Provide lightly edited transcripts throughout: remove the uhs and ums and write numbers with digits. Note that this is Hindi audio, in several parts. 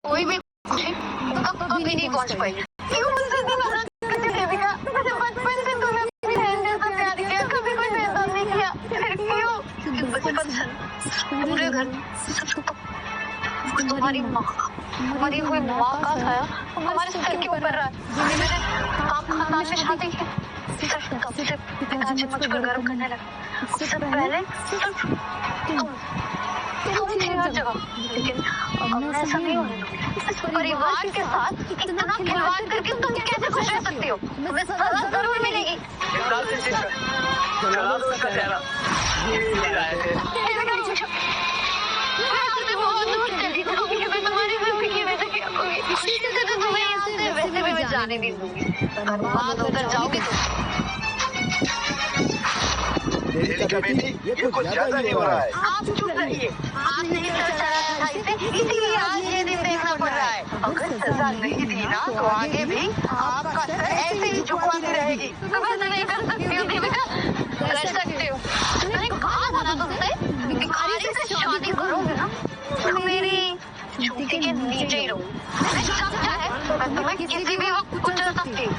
कोई भी खुशी कभी नहीं पहुंच पाई। क्यों मुझसे इतना नाराज करती है देविका? मुझे बचपन से तूने अपनी बहन जैसा प्यार किया, कभी कोई भेदभाव नहीं किया। फिर क्यों? क्योंकि बचपन से पूरे घर तुम्हारी माँ, मरी हुई माँ का साया हमारे सर के ऊपर रहा। मैंने काम खानदान में शादी की, तब से पिताजी मुझ पर गर्व करने लगे। उससे पहले सिर्फ तुम थे हर जगह, लेकिन अब मैं ऐसा नहीं होने दूंगी। इस परिवार के साथ इतना खिलवाड़ करके तुम कैसे खुश रह सकती हो? तुम्हें सजा जरूर मिलेगी। बहुत दूर चली जाऊंगी, मैं तुम्हारी मम्मी की वजह क्या होगी? खुशी से तो तुम्हें यहाँ से वैसे भी मैं जाने नहीं दूंगी। अगर बात उधर जाओगी तो देविका बेटी, ये कुछ ज्यादा ही हो रहा है। आप चुप रहिए। आपने ही तो चलाया था इसे, इसीलिए आज ये दिन देखना पड़ रहा है। अगर सजा नहीं दी ना तो आगे भी आपका सर ऐसे ही झुकवाती रहेगी। तुम्हें तो नहीं कर सकती हो देविका, कर सकते हो। मैंने कहा था ना तुमसे, भिखारी से शादी करोगे ना तो मेरी जूती के नीचे ही रहो। मैं तुम्हें किसी भी वक्त कुचल सकती हूँ।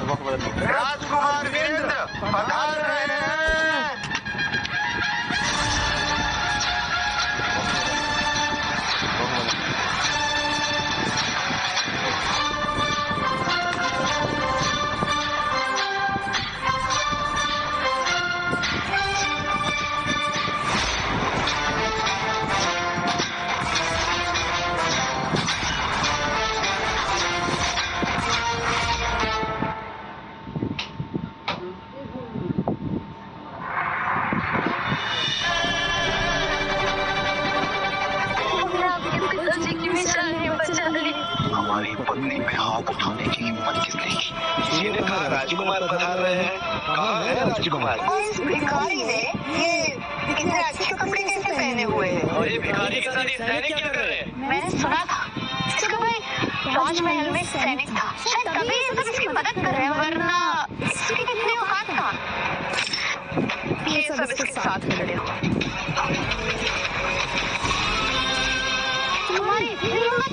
राजकुमार वीरेंद्र पधार रहे हैं। हमारी पत्नी पे हाथ उठाने की हिम्मत किसने की? ये देखा राजकुमार पधार रहे हैं। कहाँ है राजकुमार? और इस भिखारी ने ये इतने अच्छे कपड़े कैसे पहने हुए हैं? और ये भिखारी के साथ ये सैनिक क्या कर रहे हैं? मैंने सुना था इसका भाई राजमहल में सैनिक था, शायद तभी ये सब इसकी मदद कर रहे हैं, वरना इसकी कितनी औकात था। ये सब इसके साथ खड़े हो। तुम्हारी इतनी हिम्मत,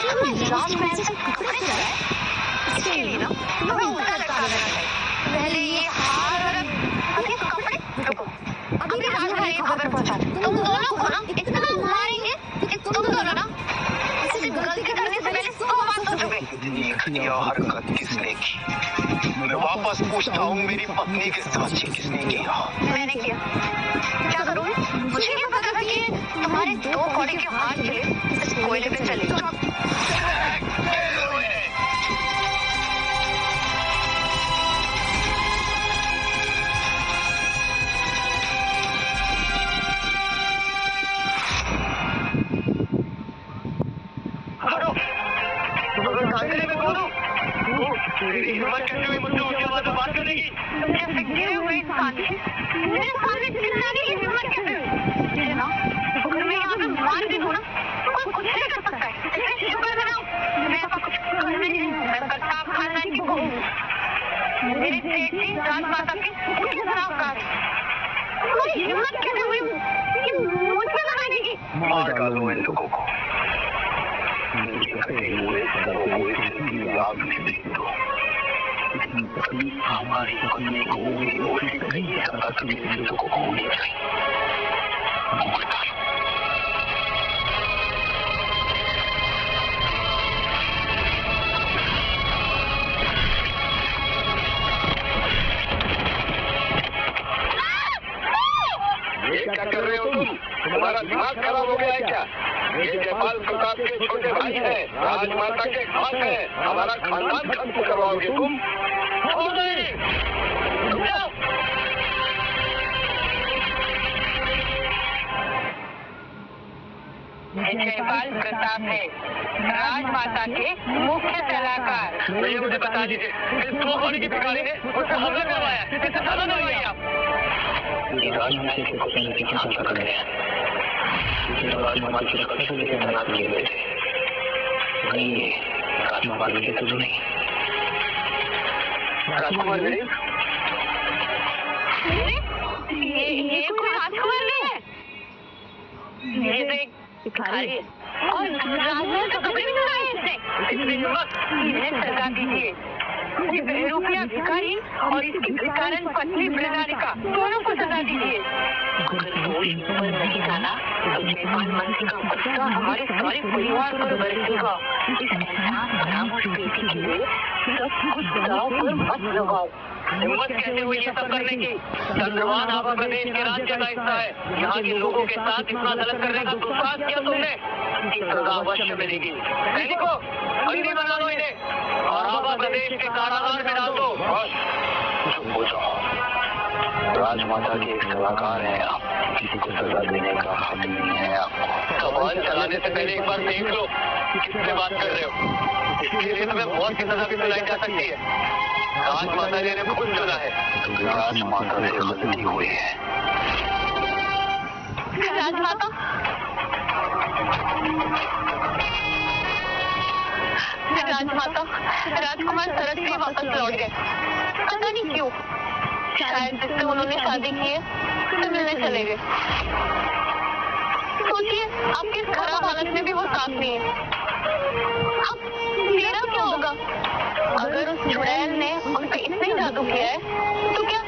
तुम्हें राजमहल से कपड़े चुराए? इसके लिए ना तुम्हें उल्टा लटका देना चाहिए। पहले ये हार और अब ये कपड़े। रुको, अभी राजमहल की खबर पहुंचा। तुम दोनों को ना इतना मारेंगे कि तुम दोनों ना ऐसी गलती करने से पहले 100 बार सोचोगे। यह हरकत किसने की? मैं वापस पूछता हूँ, मेरी पत्नी के साथ किसने किया? मैंने किया। क्या करूँ? मुझे क्या पता था कि तुम्हारे 2 कौड़ी के हाथ के लिए इस कोयले पे चलेगा। हिम्मत कैसे हुई मुझसे उसके बाद बात करने की? जैसे गिरे हुए इंसान की मेरे सामने चिल्लाने की हिम्मत कैसे हुई? मुझे ना अगर मैं यहाँ पे मार भी दूँ ना तो कोई कुछ नहीं कर सकता है। इसलिए शुक्र मनाओ, मैं ऐसा कुछ कर नहीं रही हूँ। मैं प्रताप खानदान की बहू हूँ। मेरे सेठ जी राजमाता के उनके सलाहकार हैं। तुम्हारी हिम्मत कैसे हुई कि मुझ पे लगाने की? मार डालो इन लोगों को। हमारी पत्नी को कहीं ज्यादा कभी लोगों को होगी। क्या कर रहे हो तुम? तुम्हारा दिमाग खराब हो गया है क्या? ये जयपाल प्रताप के छोटे भाई हैं, राजमाता के खास हैं। हमारा खानदान खत्म करवाओगे तुम? जयपाल प्रताप है राजमाता के मुख्य सलाहकार। तो ये मुझे बता दीजिए, इस 2 कौड़ी की भिखारी ने मुझसे हमला करवाया, किसी से सजा करवाई आप? राजमाता के पता नहीं कहाँ तक गए हैं। राजमाता की रक्षा को लेकर मना किए गए थे। नहीं, राजमाता के तो नहीं। राजकुमार नहीं? ये कोई राजकुमार नहीं है। ये तो एक भिखारी है और राजमहल का कपड़े भी इतनी हिम्मत? इन्हें सजा दीजिए। ये बेरुपया भिखारी और इसकी भिखारन पत्नी मृणालिका दोनों को सजा दीजिए। अगर दोष ऊपर नहीं जाना तो बेईमान मंत्री का गुस्सा हमारे सारे परिवार पर बरसेगा। इस एहसान फरामोश बेटी के लिए सब कुछ दांव पर मत लगाओ। हिम्मत कैसे हुई ये सब करने की? चंद्रवान आभा प्रदेश के राज्य का हिस्सा है। यहाँ के लोगों के साथ इतना गलत करने का दुस्साहस किया तुमने, इसकी सजा अवश्य मिलेगी। सैनिकों, बंदी बना लो इन्हें और आभा प्रदेश के कारागार में डाल दो। चुप हो जाओ, राजमाता के एक सलाहकार हैं आप, किसी को सजा देने का हक नहीं है आपको। सवाल चलाने से पहले एक बार देख लो किससे बात कर रहे हो। इसके लिए तुम्हें मौत की सजा भी सुनाई जा सकती है। राजमाता ने खुद चुना है। राजमाता से गलती हुई है। राजमाता, राजमाता, राजकुमार शरद से वापस लौट गए। पता नहीं क्यों, शायद जिससे उन्होंने शादी की है उसे मिलने चले गए। सोचिए, आपकी इस खराब हालत में भी वो साथ नहीं है। अब मेरा क्या होगा? अगर उस चुड़ैल ने उन पे इतना ही जादू किया है तो क्या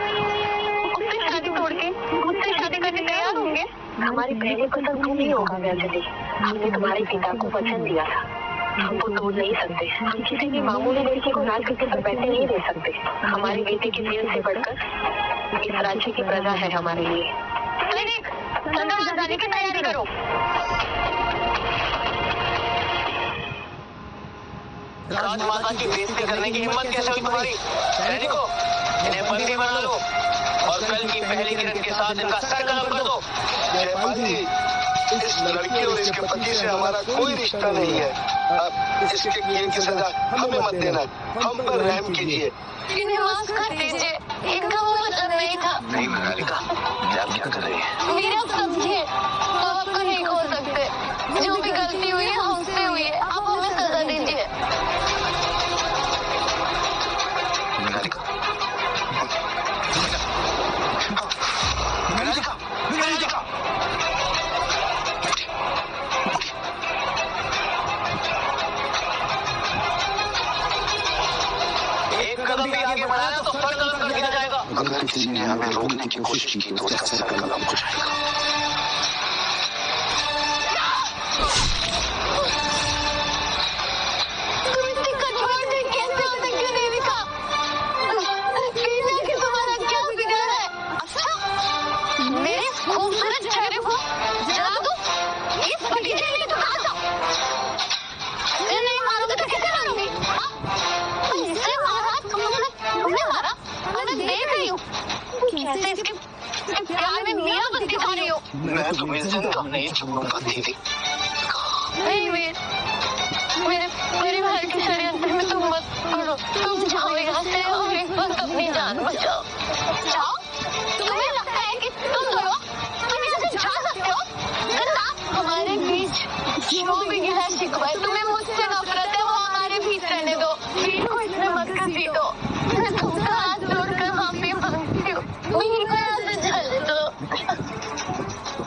उससे शादी तोड़ के मुझसे शादी करने तैयार होंगे? हमारी पहली पसंद तुम ही होगा वैसे। हमने तुम्हारे पिता को वचन दिया था, हमको तोड़ नहीं सकते। हम किसी भी मामूली लड़की को लाल किसी पर बैठने नहीं दे सकते। हमारी बेटी की जीवन से बढ़कर इस राज्य की प्रजा है हमारे लिए। सैनिक, चंद्रवान जाने की तैयारी करो। राजमाता की बेइज्जती करने की हिम्मत कैसे हुई तुम्हारी? सैनिकों, इन्हें बंदी बना लो और कल की पहली किरण के साथ इनका सर कलम कर दो। जयपाल जी, इस लड़की और इसके पति से हमारा कोई रिश्ता नहीं है। अब इसके किए की सजा हमें मत देना, हम पर रहम कीजिए। इन्हें माफ कर दीजिए, इनका वो मतलब नहीं था। नहीं मृणालिका, आप क्या कर रही है? मेरा समझिए, तो आपको नहीं खो सकते। जो भी गलती हुई है हमसे हुई है, आप हमें सजा दीजिए। मृणालिका, मृणालिका, मृणालिका, एक कदम भी आगे बढ़ाया तो सर कलम कर दिया जाएगा। अगर किसी ने हमें रोकने की कोशिश की तो उसका सर कलम हो जाएगा। मैं तुम्हें जिंदा नहीं छोड़ूंगा दीदी। नहीं वीर, मेरे भाई के षड्यंत्र में तुम मत पड़ो। तुम जाओ यहाँ से और एक बार अपनी जान बचाओ। जाओ? तुम्हें लगता है कि तुम यहाँ से जा सकते हो? हमारे बीच जो भी गिला शिकवा है, तुम्हें मुझसे नफरत है, वो हमारे बीच रहने दो। वीर को इसमें मत घसीटो दो। मैं तुमका हाथ जोड़कर माफी मांगती हूँ। वीर को यहाँ से चले दो।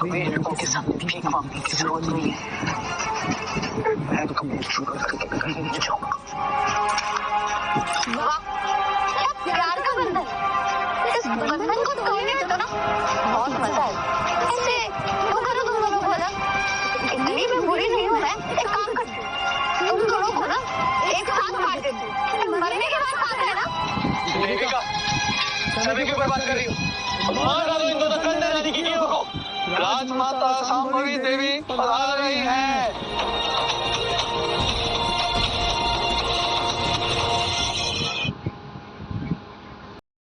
वीर को के सामने भीख मांगने की जरूरत नहीं है। मैं तो कभी छोड़ कर कहीं नहीं जाऊंगा। वाह, क्या प्यार का बंधन। इस बंधन को तोड़ने देते ना, बहुत मजा है। ऐसे वो करो तुम दोनों को ना, इतनी भी बुरी नहीं हो। मैं एक काम करती हूँ, तुम दोनों को ना एक साथ काट देती हूँ। मरने के बाद काट लेना। देविका, सभी के ऊपर बात कर रही हूँ। मार डालो इन दोनों कंधे रानी की कीड़ों को। राजमाता शांभवी देवी पधार रही है।